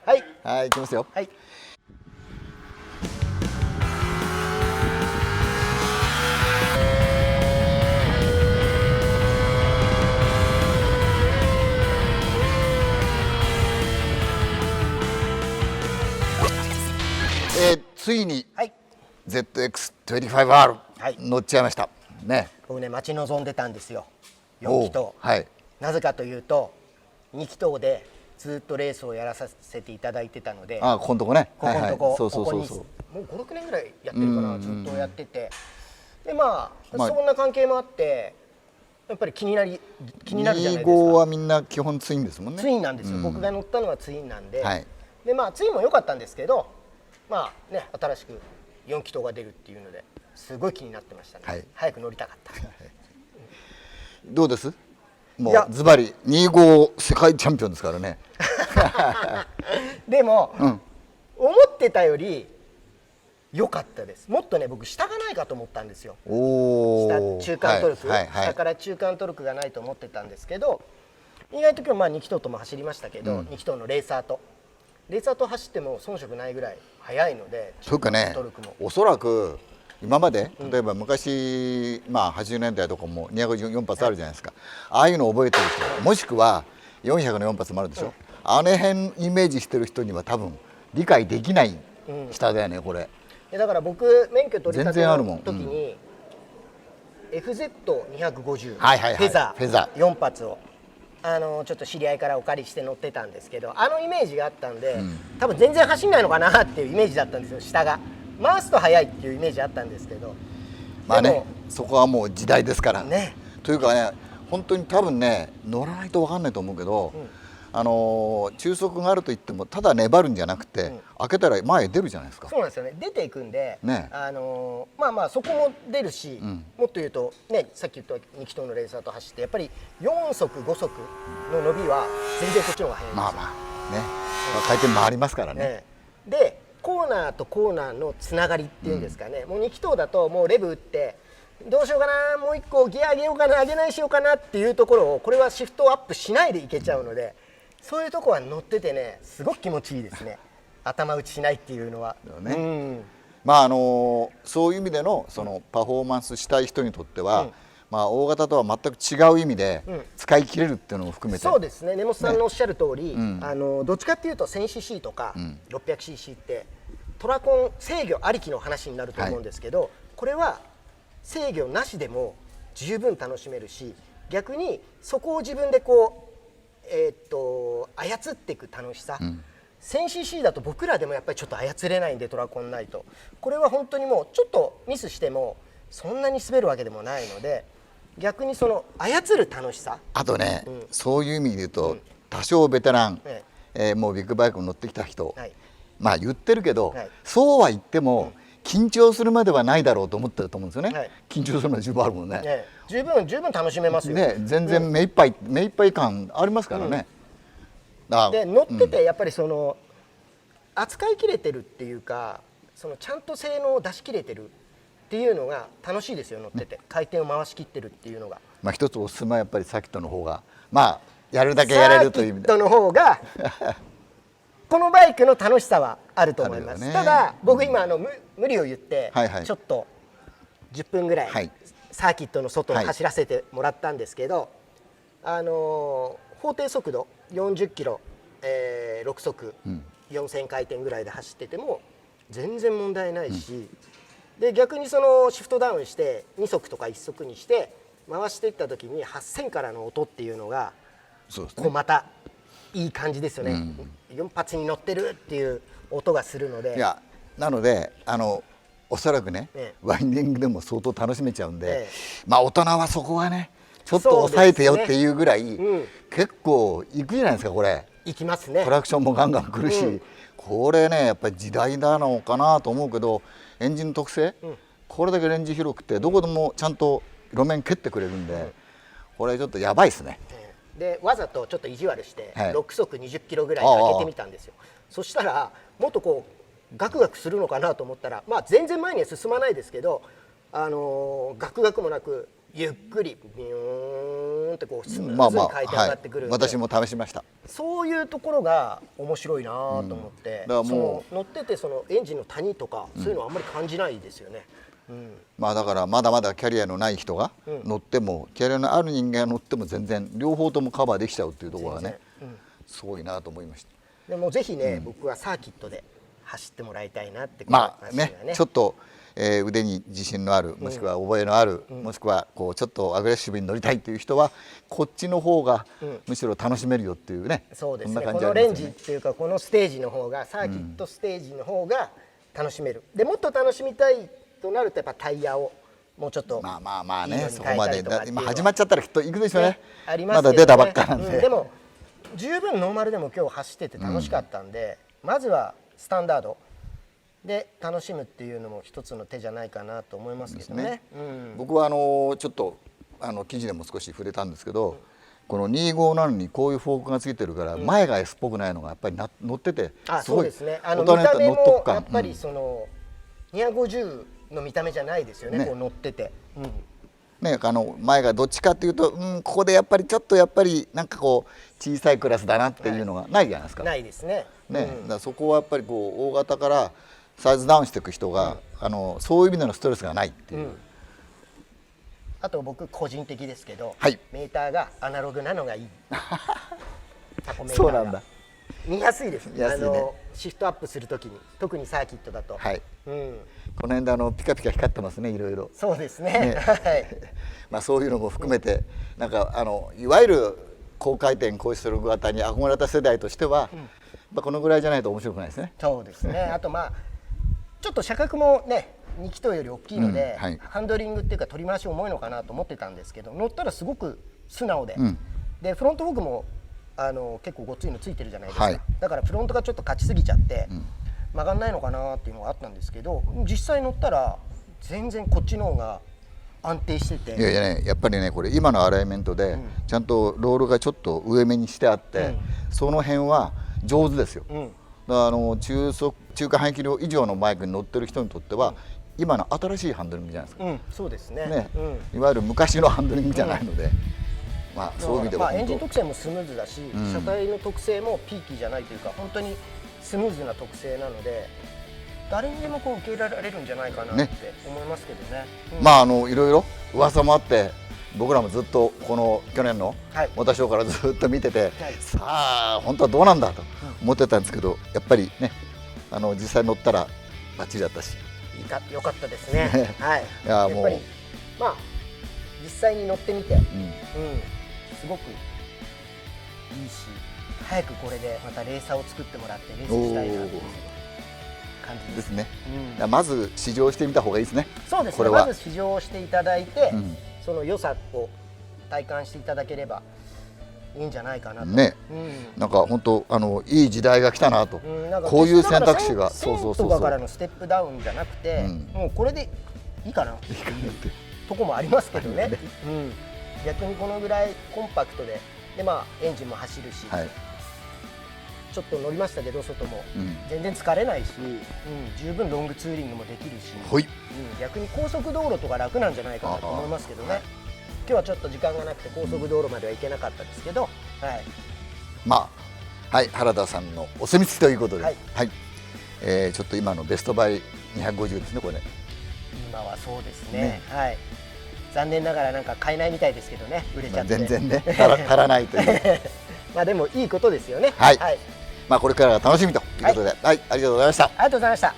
はい。はい、いきますよ。はい。ついにはい。ZX25R はい。乗っちゃいました。ね。僕ね、待ち望んでたんですよ。4おう気筒。はい。なぜかというと、2気筒でずっとレースをやらさせていただいてたので、あ、ここのとこね。ここのとこ、はいはい、そうそうここにそうそう。もう5、6年ぐらいやってるかな、ずっとやってて、でまあ、まあそんな関係もあって、やっぱり気になるじゃないですか。25はみんな基本ツインですもんね。ツインなんですよ、僕が乗ったのはツインなんで、はい、でまあツインも良かったんですけど、まあね、新しく4気筒が出るっていうのですごい気になってましたね、はい、早く乗りたかった。どうです？もいやうズバリ25世界チャンピオンですからね。でも、うん、思ってたより良かったです。もっとね、僕下がないかと思ったんですよ。おお。中間トルク、はいはいはい、下から中間トルクがないと思ってたんですけど、意外と今日まあ2気筒とも走りましたけど、2気筒のレーサーと走っても遜色ないぐらい速いので、というかね、おそらく今まで例えば昔、まあ80年代とかも254発あるじゃないですか、ああいうのを覚えてる人、もしくは400の4発もあるでしょ、あの辺イメージしてる人には多分理解できない下だよね、これ。だから僕免許取り立てのもん、時に、FZ250 フはいはいはい、ェザフェザー4発をちょっと知り合いからお借りして乗ってたんですけど、あのイメージがあったんで、多分全然走んないのかなっていうイメージだったんですよ。下が回すと速いっていうイメージあったんですけど、まあね、そこはもう時代ですからね。というかね、本当に多分ね、乗らないと分かんないと思うけど、中速があるといってもただ粘るんじゃなくて、開けたら前へ出るじゃないですか。そうなんですよね、出ていくんで、ね、まあまあそこも出るし、もっと言うとね、さっき言った2気筒のレーサーと走ってやっぱり4速5速の伸びは全然こっちの方が速いんですよ。まあまあね、回転回りますからね。でコーナーとコーナーのつながりっていうんですかね、もう2気筒だともうレブ打ってどうしようかな、もう1個ギア上げようかな、上げないしようかなっていうところを、これはシフトアップしないでいけちゃうので、そういうとこは乗っててね、すごく気持ちいいですね。頭打ちしないっていうのは。まあそういう意味でのそのパフォーマンスしたい人にとっては、まあ大型とは全く違う意味で使い切れるっていうのも含めて、そうですね、根本さんのおっしゃる通り、どっちかっていうと 1000cc とか 600cc ってトラコン制御ありきの話になると思うんですけど、これは制御なしでも十分楽しめるし、逆にそこを自分でこう、操っていく楽しさ、1000cc だと僕らでもやっぱりちょっと操れないんで、トラコンないと。これは本当にもうちょっとミスしてもそんなに滑るわけでもないので、逆にその操る楽しさ、あとね、そういう意味で言うと、多少ベテラン、もうビッグバイクに乗ってきた人、まあ言ってるけど、そうは言っても緊張するまではないだろうと思ってると思うんですよね。緊張するのは十分あるもんね。十分楽しめますよね。全然目いっぱい感ありますからね。で乗っててやっぱりその扱いきれてるっていうか、そのちゃんと性能を出し切れてるっていうのが楽しいですよ、乗ってて。回転を回しきってるっていうのが。まあ一つおすすめはやっぱりサーキットの方が、まあやるだけやれるという意味で、サーキットの方がこのバイクの楽しさはあると思います。ただ僕今無理を言ってちょっと10分ぐらいサーキットの外を走らせてもらったんですけど、法定速度40キロ、6速4000回転ぐらいで走ってても全然問題ないし、で逆にそのシフトダウンして2速とか1速にして回していった時に8000からの音っていうのがこうまたいい感じですよね。4発に乗ってるっていう音がするので、いやなのでおそらくね、ワインディングでも相当楽しめちゃうんで、まあ大人はそこはねちょっと抑えてよっていうぐらい、結構いくじゃないですか。これいきますね。トラクションもガンガン来るし、これねやっぱり時代なのかなと思うけど、エンジンの特性、これだけレンジ広くてどこでもちゃんと路面蹴ってくれるんで、これちょっとやばいですね。でわざとちょっと意地悪して6速20キロぐらい上げてみたんですよ。そしたらもっとこうガクガクするのかなと思ったら、まあ全然前には進まないですけど、ガクガクもなくゆっくりビューンってこうスムーズに回転上がってくるんで、私も試しました。そういうところが面白いなと思って、その乗っててそのエンジンの谷とか、そういうのはあんまり感じないですよね。まあだからまだまだキャリアのない人が乗っても、キャリアのある人間が乗っても全然両方ともカバーできちゃうっていうところがね、すごいなと思いました。でもぜひね、僕はサーキットで走ってもらいたいなってまあね、ちょっと腕に自信のある、もしくは覚えのある、もしくはこうちょっとアグレッシブに乗りたいという人はこっちの方がむしろ楽しめるよっていうね。そうですね。このレンジっていうかこのステージの方が、サーキットステージの方が楽しめる。でもっと楽しみたいとなるとやっぱタイヤをもうちょっとまあね、そこまで今始まっちゃったらきっと行くでしょうね。ありますけどね。まだ出たばっかなんで。でも十分ノーマルでも今日走ってて楽しかったんで、まずはスタンダードで楽しむっていうのも一つの手じゃないかなと思いますけどね。僕はちょっと記事でも少し触れたんですけど、この250にこういうフォークがついてるから前が S っぽくないのがやっぱり乗っててすごい。そうですね。見た目もやっぱりその250の見た目じゃないですよね。こう乗ってて。ね、前がどっちかっていうと、ここでやっぱりちょっとやっぱりなんかこう小さいクラスだなっていうのがないじゃないですか。ないですね。だからそこはやっぱりこう大型からサイズダウンしていく人が、そういう意味でのストレスがないっていう。あと僕個人的ですけど、はい、メーターがアナログなのがいい。タコメーターがそうなんだ。見やすいですね。見やすいね。シフトアップするときに、特にサーキットだと。はい。この辺でピカピカ光ってますね、いろいろ。そうですね。はい。まあそういうのも含めて、なんかいわゆる高回転高出力型に憧れた世代としては、このぐらいじゃないと面白くないですね。そうですね。あとまあちょっと車格もね、2気筒より大きいので、ハンドリングっていうか取り回し重いのかなと思ってたんですけど、乗ったらすごく素直で、でフロントフォークも結構ごっついのついてるじゃないですか。だからフロントがちょっと勝ちすぎちゃって、曲がんないのかなっていうのがあったんですけど、実際乗ったら全然こっちの方が安定してて。いやいやね、やっぱりね、これ今のアライメントでちゃんとロールがちょっと上目にしてあって、その辺は上手ですよ。だから中華排気量以上のバイクに乗ってる人にとっては、今の新しいハンドリングじゃないですか。そうですね。いわゆる昔のハンドリングじゃないので、まあそういう意味ではエンジン特性もスムーズだし、車体の特性もピーキーじゃないというか、本当にスムーズな特性なので、誰にでもこう受け入れられるんじゃないかなって思いますけどね。まあいろいろ噂もあって、僕らもずっとこの去年のモーターショーからずっと見てて、さあ本当はどうなんだと思ってたんですけど、やっぱりね、実際乗ったらバッチリだったし、よかったですね。はい。やっぱりまあ実際に乗ってみて、すごくいいし、早くこれでまたレーサーを作ってもらってレースしたいなという感じですね。まず試乗してみた方がいいですね。そうですね。まず試乗していただいて、その良さを体感していただければいいんじゃないかなと。ね、なんか本当いい時代が来たなと。こういう選択肢が、そうとかからのステップダウンじゃなくて、もうこれでいいかなっていうとこもありますけどね。逆にこのぐらいコンパクトで、まあエンジンも走るし、ちょっと乗りましたけど外も全然疲れないし、十分ロングツーリングもできるし、逆に高速道路とか楽なんじゃないかなと思いますけどね。今日はちょっと時間がなくて高速道路までは行けなかったですけど、まあはい、原田さんのお墨付きということで、ちょっと今のベストバイ250ですね、これ。今はそうですね。はい。残念ながらなんか買えないみたいですけどね、売れちゃって。全然ね、足らないという。まあでもいいことですよね。はい。まあこれからが楽しみということで、はい、ありがとうございました。ありがとうございました。